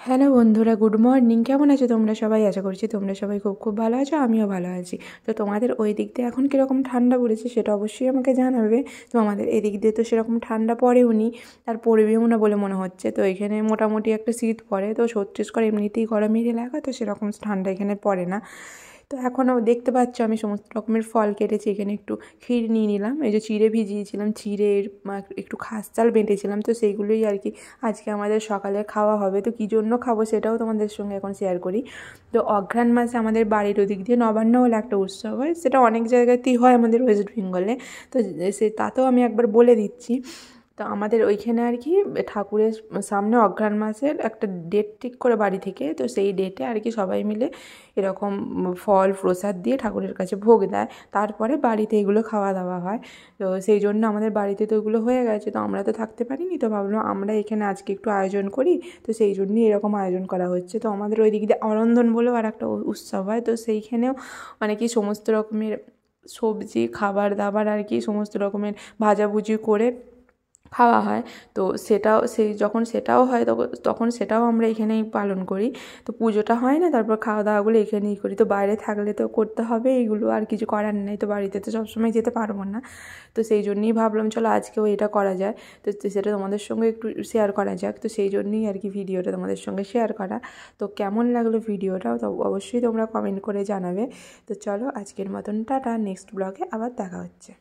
Hello বন্ধুরা, good morning. কেমন আছো তোমরা সবাই? আশা করছি তোমরা সবাই খুব খুব ভালো আছো, আমিও ভালো আছি। তো তোমাদের ওই দিক দিয়ে এখন কীরকম ঠান্ডা পড়েছে সেটা অবশ্যই আমাকে জানাবে। তো আমাদের এদিক দিয়ে তো সেরকম ঠান্ডা পড়েও নি, আর পড়বেও না বলে মনে হচ্ছে। তো এখানে মোটামুটি একটা শীত পড়ে, তো ছত্তিশগড় এমনিতেই গরমের এলাকা, তো সেরকম ঠান্ডা এখানে পড়ে না। তো এখনও দেখতে পাচ্ছ আমি সমস্ত রকমের ফল কেটেছি। এখানে একটু ক্ষীর নিয়ে নিলাম, এই যে চিড়ে ভিজিয়েছিলাম, চিড়ের একটু খাস চাল বেঁটেছিলাম, তো সেইগুলোই আর কি আজকে আমাদের সকালে খাওয়া হবে। তো কী জন্য খাবো সেটাও তোমাদের সঙ্গে এখন শেয়ার করি। তো অঘ্রাণ মাসে আমাদের বাড়ির ওদিক দিয়ে নবান্ন বলে একটা উৎসব হয়, সেটা অনেক জায়গাতেই হয় আমাদের ওয়েস্ট বেঙ্গলে। তো তাতেও আমি একবার বলে দিচ্ছি। তো আমাদের ওইখানে আর কি ঠাকুরের সামনে অঘ্রাণ মাসের একটা ডেট ঠিক করে বাড়ি থেকে, তো সেই ডেটে আর কি সবাই মিলে এরকম ফল প্রসাদ দিয়ে ঠাকুরের কাছে ভোগ দেয়, তারপরে বাড়িতে এগুলো খাওয়া দাওয়া হয়। তো সেই জন্য আমাদের বাড়িতে তো এগুলো হয়ে গেছে, তো আমরা তো থাকতে পারিনি, তো ভাবলাম আমরা এখানে আজকে একটু আয়োজন করি। তো সেই জন্যই এরকম আয়োজন করা হচ্ছে। তো আমাদের ওই দিক দিয়ে অরন্ধন বলেও আর একটা উৎসব হয়, তো সেইখানেও মানে কি সমস্ত রকমের সবজি খাবার দাবার আর কি সমস্ত রকমের ভাজাভুজি করে খাওয়া হয়। তো সেটাও যখন সেটাও হয় তখন সেটাও আমরা এখানেই পালন করি। তো পুজোটা হয় না, তারপর খাওয়া দাওয়াগুলো এখানেই করি। তো বাইরে থাকলে তো করতে হবে এইগুলো, আর কিছু করার নেই। তো বাড়িতে তো সবসময় যেতে পারবো না, তো সেই জন্যই ভাবলাম চলো আজকেও এটা করা যায়। তো সেটা তোমাদের সঙ্গে একটু শেয়ার করা যাক। তো সেই জন্যই আর কি ভিডিওটা তোমাদের সঙ্গে শেয়ার করা। তো কেমন লাগলো ভিডিওটা তো অবশ্যই তোমরা কমেন্ট করে জানাবে। তো চলো আজকের মতন টাটা, নেক্সট ব্লগে আবার দেখা হচ্ছে।